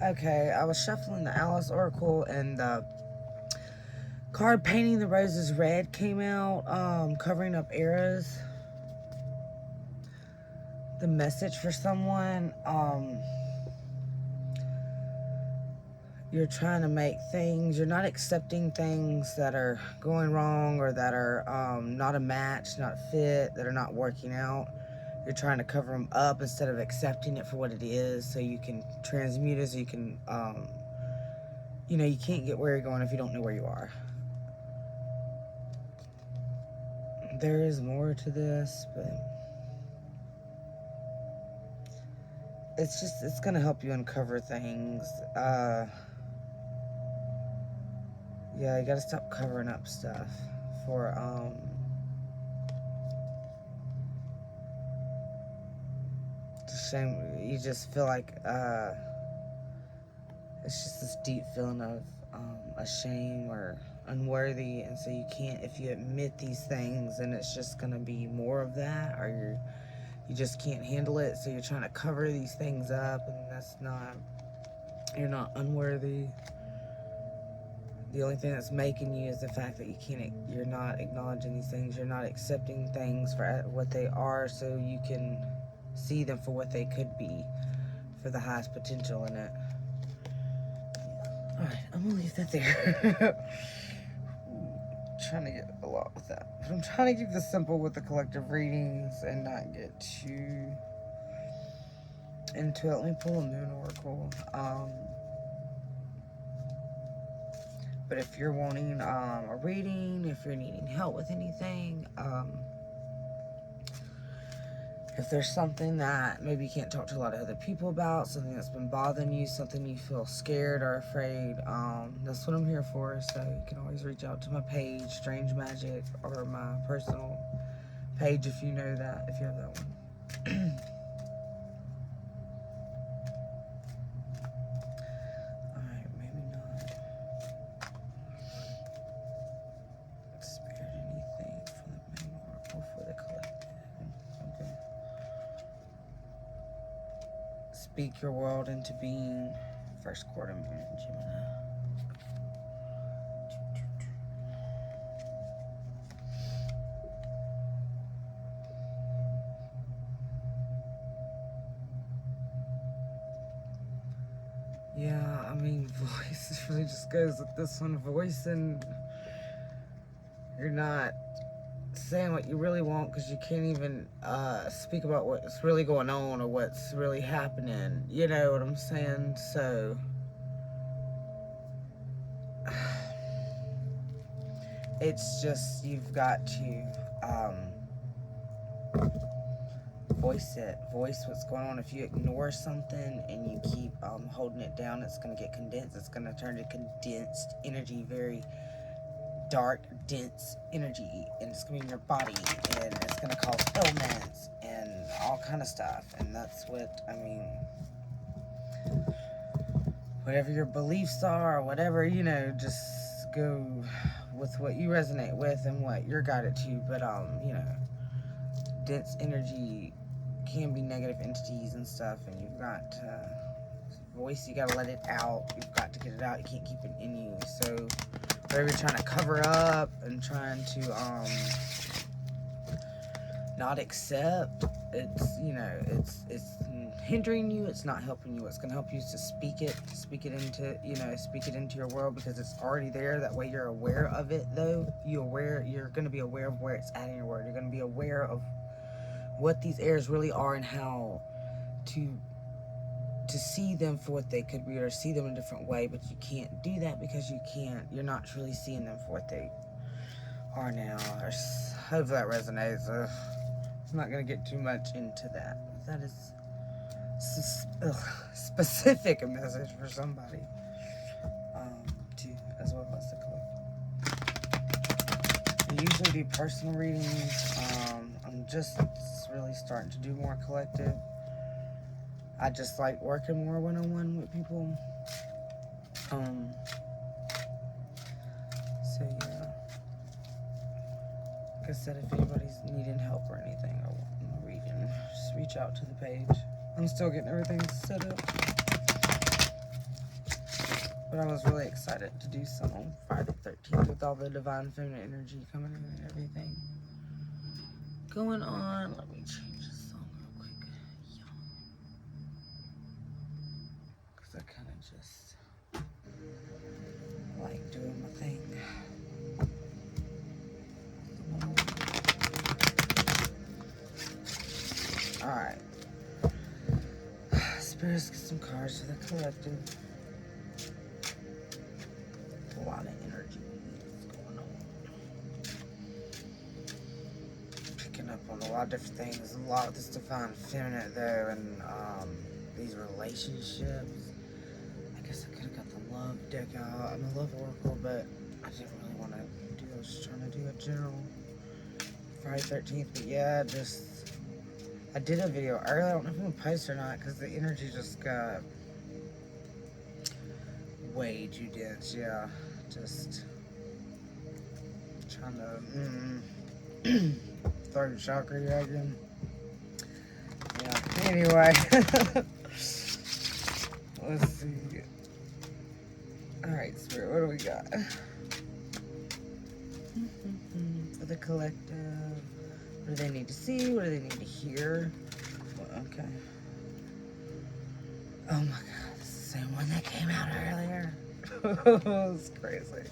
Okay, I was shuffling the Alice Oracle and the card Painting the Roses Red came out, covering up eras. The message for someone, you're trying to make things, you're not accepting things that are going wrong or that are not a match, not fit, that are not working out. You're trying to cover them up instead of accepting it for what it is so you can transmute it, so you can, you can't get where you're going if you don't know where you are. There is more to this, but it's going to help you uncover things. Yeah, you got to stop covering up stuff for, shame. You just feel like, it's just this deep feeling of shame or unworthy, and so you can't. If you admit these things, then it's just gonna be more of that, or you just can't handle it. So you're trying to cover these things up, and that's not. You're not unworthy. The only thing that's making you is the fact that you can't. You're not acknowledging these things. You're not accepting things for what they are, so you can see them for what they could be, for the highest potential in it. Alright, I'm gonna leave that there. Trying to get a lot with that. But I'm trying to keep this simple with the collective readings and not get too into it. Let me pull a Moon Oracle. But if you're wanting a reading, if you're needing help with anything, if there's something that maybe you can't talk to a lot of other people about, something that's been bothering you, something you feel scared or afraid, that's what I'm here for. So you can always reach out to my page, Strange Magic, or my personal page if you know that, if you have that one. Alright, maybe not. Spirit anything for the main oracle for the collective. Okay. Speak your world into being. First quarter moon, Gemini. Yeah, I mean, voice really just goes with this one. Voice, and you're not saying what you really want because you can't even speak about what's really going on or what's really happening. You know what I'm saying? So it's just you've got to voice it, voice what's going on. If you ignore something and you keep holding it down, it's going to get condensed. It's going to turn to condensed energy, very dark, dense energy, and it's going to be in your body, and it's going to cause ailments and all kind of stuff. And that's what I mean. Whatever your beliefs are, or whatever, just go with what you resonate with and what you're guided to. But dense energy can be negative entities and stuff, and you've got voice. You got to let it out. You've got to get it out. You can't keep it in you. So whatever you're trying to cover up and trying to not accept, it's hindering you. It's not helping you. What's going to help you is to speak it into your world, because it's already there. That way you're aware of it, though. You're going to be aware of where it's at in your world. You're going to be aware of what these errors really are and how to see them for what they could be, or see them in a different way. But you can't do that because you're not truly seeing them for what they are now. I hope that resonates. I'm not going to get too much into that. That is specific a message for somebody, too, as well as the collective. I usually do personal readings. I'm just really starting to do more collective. I just like working more one-on-one with people. So yeah. Like I said, if anybody's needing help or anything or wanting a reading, just reach out to the page. I'm still getting everything set up. But I was really excited to do some on Friday the 13th with all the divine feminine energy coming in and everything going on. Let me change this song real quick. Because I kind of just like doing my thing. Alright. Spirits, get some cards for the collective. A lot of energy going on. Picking up on a lot of different things. A lot of this divine feminine though, and these relationships. I guess I could have got the love deck out. I'm a love oracle, but I didn't really want to do. I was just trying to do a general Friday 13th. But yeah, I did a video earlier. I don't know if I'm gonna post or not because the energy just got way too dense. Yeah, just trying to throat chakra again. Yeah. Anyway, let's see. All right, Spirit. What do we got for the collective? What do they need to see? What do they need to hear? Well, okay. Oh my God, this is the same one that came out earlier. It's crazy.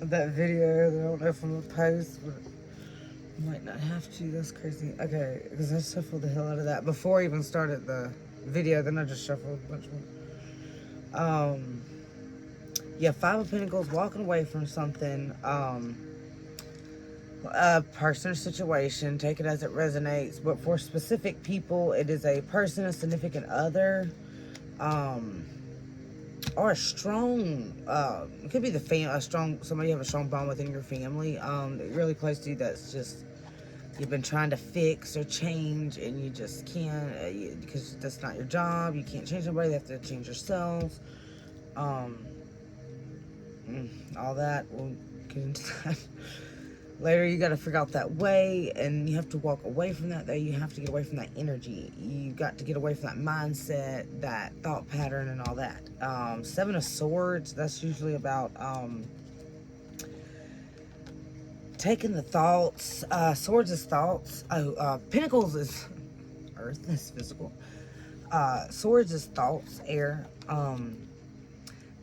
That video, I don't know if I'm gonna post, but I might not have to. That's crazy. Okay, because I shuffled the hell out of that before I even started the video. Then I just shuffled a bunch more. Yeah, Five of Pentacles, walking away from something. A person or situation, take it as it resonates, but for specific people it is a person, a significant other, or a strong it could be somebody you have a strong bond within your family, really close to you, that's just you've been trying to fix or change and you just can't, because that's not your job. You can't change nobody, they have to change yourselves. All that, we'll get into that later. You got to figure out that way, and you have to walk away from that, though. You have to get away from that energy. You got to get away from that mindset, that thought pattern, and all that. Seven of Swords, that's usually about taking the thoughts. Swords is thoughts. Pentacles is earth, is physical. Swords is thoughts, air.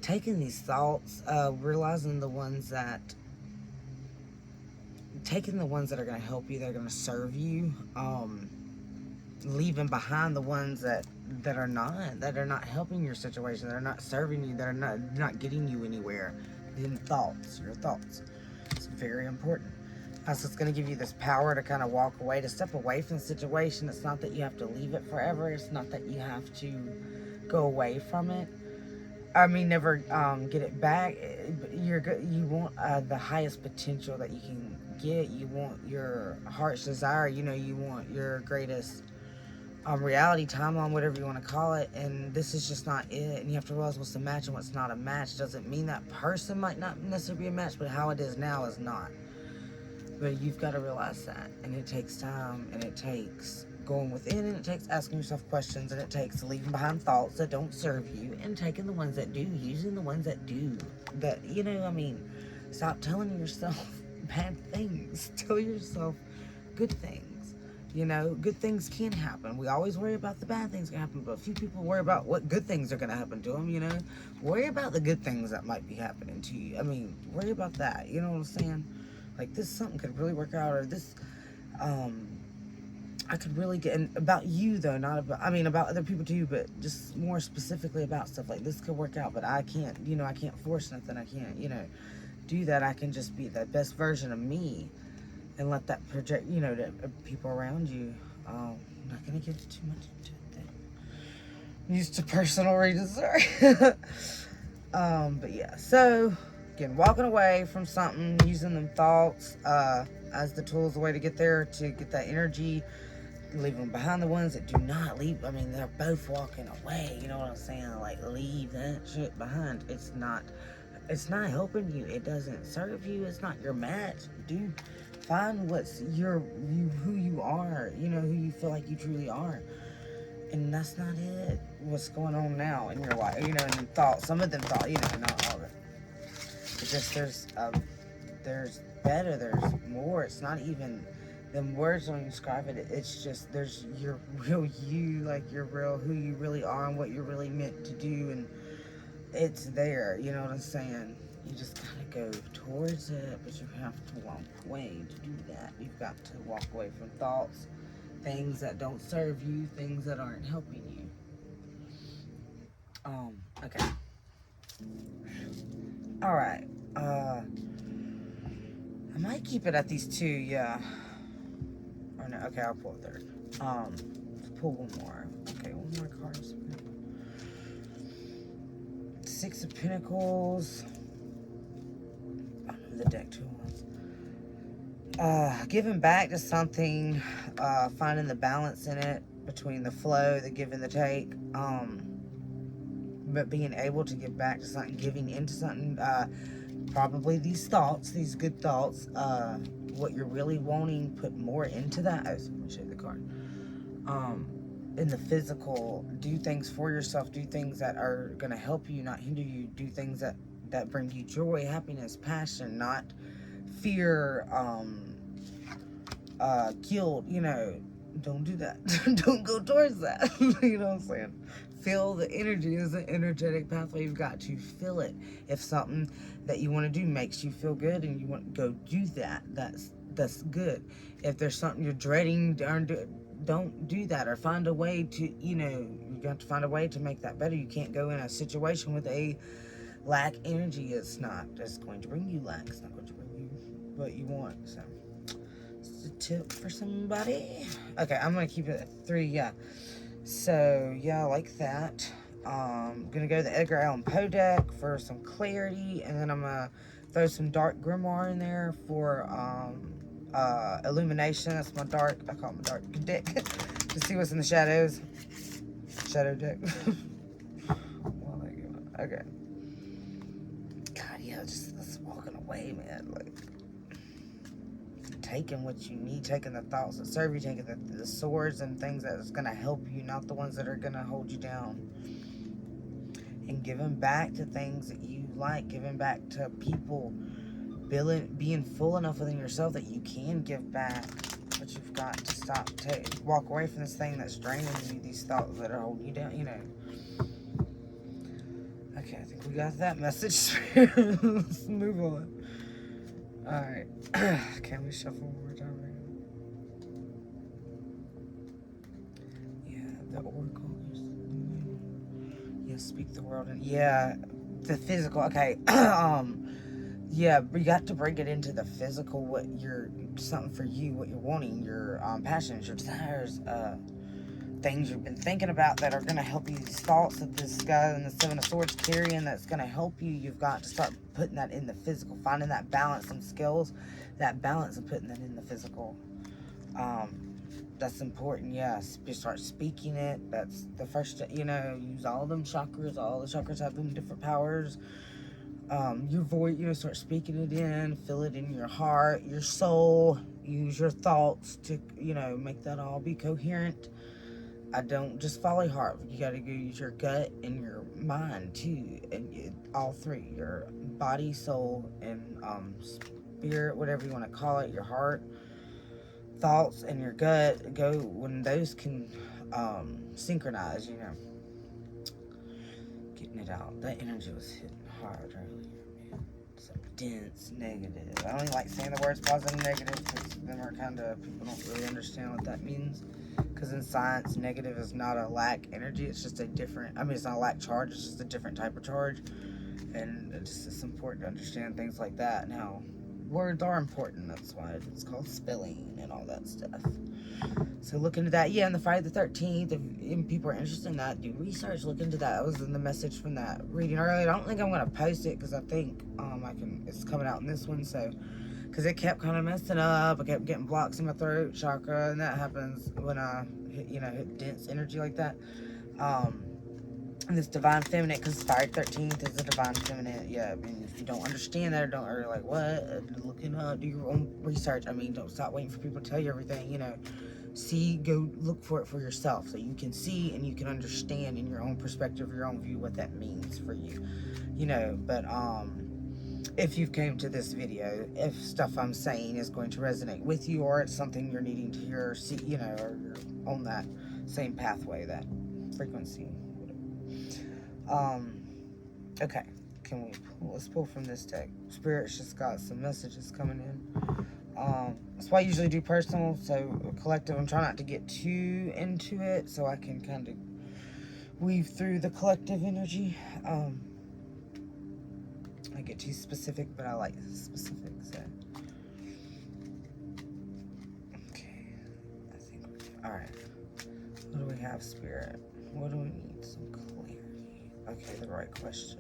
Taking these thoughts, realizing the ones that are going to help you, that are going to serve you, leaving behind the ones that are not helping your situation, that are not serving you, that are not getting you anywhere. Then your thoughts. It's very important. So it's going to give you this power to kind of walk away, to step away from the situation. It's not that you have to leave it forever. It's not that you have to go away from it. I mean, never get it back. You want the highest potential that you can get. You want your heart's desire. You want your greatest reality timeline, whatever you want to call it. And this is just not it. And you have to realize what's a match and what's not a match. Doesn't mean that person might not necessarily be a match, but how it is now is not. But you've got to realize that. And it takes time, and it takes going within, and it takes asking yourself questions, and it takes leaving behind thoughts that don't serve you and taking the ones that do, using the ones that do. That, stop telling yourself bad things. Tell yourself good things. Good things can happen. We always worry about the bad things that happen, but few people worry about what good things are going to happen to them, Worry about the good things that might be happening to you. Worry about that. You know what I'm saying? Like, something could really work out, or this, I could really get, and about you though, not about, about other people too, but just more specifically about stuff like this could work out, but I can't, I can't force nothing. I can't, do that. I can just be the best version of me and let that project, to people around you. I'm not going to get too much into it. I'm used to personal readings, sorry. But yeah, so again, walking away from something, using them thoughts as the tools, the way to get there, to get that energy, leaving behind the ones that do not leave. They're both walking away, you know what I'm saying? Like, leave that shit behind. It's not helping you. It doesn't serve you. It's not your match, dude. Find what's who you are, who you feel like you truly are, And that's not it. What's going on now in your life? You know, and thoughts. Some of them thought, you know, not all of it. It's just there's better, there's more. It's not even, them words don't even describe it. It's just, there's your real you, like your real, who you really are and what you're really meant to do. And it's there, you know what I'm saying? You just gotta go towards it, but you have to walk away to do that. You've got to walk away from thoughts, things that don't serve you, things that aren't helping you. Okay. Alright. I might keep it at these two, yeah. Or no, okay, I'll pull a third. Let's pull one more. Okay, one more card. Six of Pentacles. I know the deck two ones. Giving back to something, finding the balance in it between the flow, the give and the take. But being able to give back to something, giving into something, probably these thoughts, these good thoughts, what you're really wanting, put more into that. Oh, so let me show you the card. In the physical, do things for yourself, do things that are going to help you, not hinder you, do things that bring you joy, happiness, passion, not fear, guilt, you know. Don't do that. Don't go towards that. You know what I'm saying? Feel the energy. Is an energetic pathway. You've got to feel it. If something that you want to do makes you feel good and you want to go do that, that's good. If there's something you're dreading, don't do that, or find a way to, you know, you got to find a way to make that better. You can't go in a situation with a lack energy. It's not just going to bring you lack. It's not going to bring you what you want. So it's a tip for somebody. Okay, I'm gonna keep it at 3. Yeah. So yeah, I like that. I'm gonna go to the Edgar Allan Poe deck for some clarity, and then I'm gonna throw some Dark Grimoire in there for illumination. That's my dark, I call it my dark deck, to see what's in the shadows. Shadow deck. Okay. God, yeah, just that's walking away, man. Like, taking what you need, taking the thoughts that serve you, taking the swords and things that's going to help you, not the ones that are going to hold you down. And giving back to things that you like, giving back to people, being full enough within yourself that you can give back. But you've got to stop, walk away from this thing that's draining you, these thoughts that are holding you down, you know. Okay, I think we got that message. Let's move on. Alright. Can we shuffle one more time? Yeah, the oracles. Yeah, speak the world. And yeah, the physical. Okay. Yeah, you got to bring it into the physical, what you're, something for you, what you're wanting, your passions, your desires, things you've been thinking about that are going to help you, these thoughts that this guy and the Seven of Swords carrying that's going to help you. You've got to start putting that in the physical, finding that balance and skills, that balance and putting that in the physical. That's important. Yes, you start speaking it. That's the first, you know, use all them chakras. All the chakras have them different powers. Your voice, you know, start speaking it in, feel it in your heart, your soul, use your thoughts to, you know, make that all be coherent. I don't just follow your heart. You got to go use your gut and your mind too, and all three: your body, soul, and spirit, whatever you want to call it. Your heart, thoughts, and your gut. Go when those can synchronize. You know, getting it out. That energy was hitting hard earlier, man. Some dense negative. I don't even like saying the words positive and negative because them are kind of, people don't really understand what that means. Because in science, negative is not a lack energy. It's just a different, I mean, it's not a lack charge. It's just a different type of charge. And it's important to understand things like that and how words are important. That's why it's called spelling and all that stuff. So look into that. Yeah, and the Friday the 13th, if people are interested in that, do research, look into that. That was in the message from that reading earlier. I don't think I'm going to post it because I think it's coming out in this one. So, because it kept kind of messing up. I kept getting blocks in my throat chakra, and that happens when I hit dense energy like that. And this divine feminine, because Friday 13th is a divine feminine. Yeah, I mean, if you don't understand that or like what, look it up, do your own research. I mean, don't stop waiting for people to tell you everything, you know. See, go look for it for yourself so you can see and you can understand in your own perspective, your own view, what that means for you. You know, but if you've came to this video, if stuff I'm saying is going to resonate with you, or it's something you're needing to hear or see, you know, or you're on that same pathway, that frequency. Okay, can we pull, let's pull from this deck. Spirit's just got some messages coming in. That's why I usually do personal, so collective, I'm trying not to get too into it so I can kind of weave through the collective energy. I get too specific, but I like specifics. So. Okay, I think we're, all right. What do we have, Spirit? What do we need? Some clarity. Okay, the right question.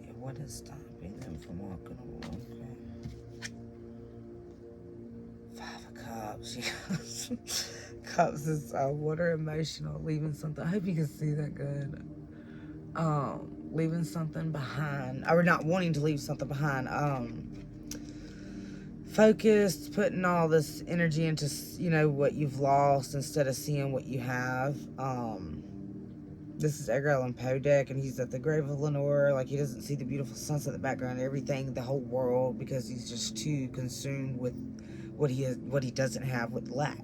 Yeah, what is stopping them from walking along? Okay. 5 of Cups. Yes. Cups is water, emotional, leaving something. I hope you can see that good. Leaving something behind, or not wanting to leave something behind. Focused, putting all this energy into, you know, what you've lost instead of seeing what you have. This is Edgar Allan Poe deck, and he's at the grave of Lenore. Like, he doesn't see the beautiful sunset in the background, everything, the whole world, because he's just too consumed with what he doesn't have, with lack.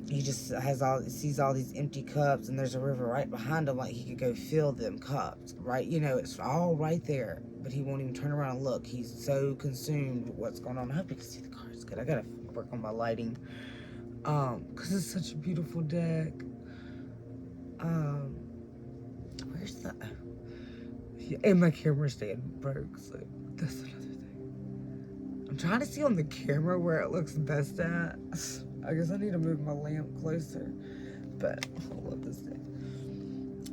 He just sees all these empty cups, and there's a river right behind him, like he could go fill them cups, right? You know, it's all right there, but he won't even turn around and look. He's so consumed with what's going on. I hope you can see the cards good. I gotta work on my lighting, because it's such a beautiful deck. Where's the... Yeah, and my camera stand broke, so that's another thing. I'm trying to see on the camera where it looks best at. I guess I need to move my lamp closer, but I love this thing.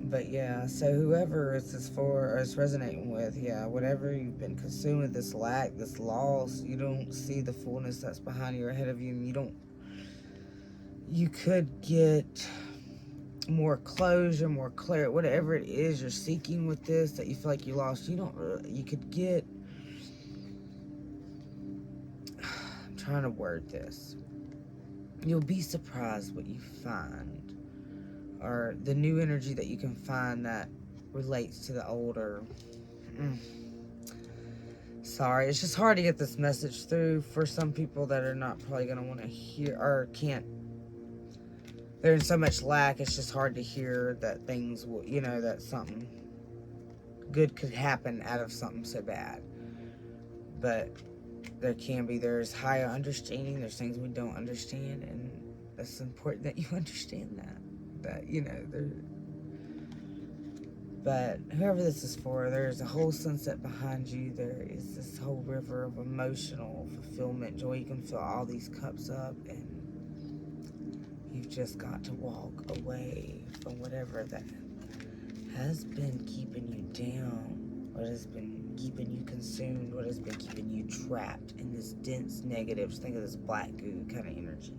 But yeah, so whoever this is for, or it's resonating with, yeah, whatever you've been consumed with, this lack, this loss, you don't see the fullness that's behind you or ahead of you, and you could get more closure, more clarity, whatever it is you're seeking with this that you feel like you lost. You could get, I'm trying to word this. You'll be surprised what you find, or the new energy that you can find that relates to the older. Sorry, it's just hard to get this message through for some people that are not probably going to want to hear, or can't. They're in so much lack, it's just hard to hear that things will, you know, that something good could happen out of something so bad. But there's higher understanding, there's things we don't understand, and it's important that you understand that, you know, but whoever this is for, there's a whole sunset behind you, there is this whole river of emotional fulfillment, joy, you can fill all these cups up, and you've just got to walk away from whatever that has been keeping you down, what has been keeping you consumed, what has been keeping you trapped in this dense negative, think of this black goo kind of energy.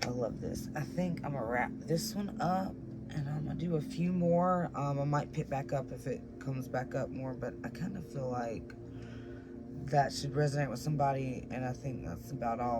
I love this. I think I'm gonna wrap this one up, and I'm gonna do a few more. I might pick back up if it comes back up more, but I kind of feel like that should resonate with somebody, and I think that's about all.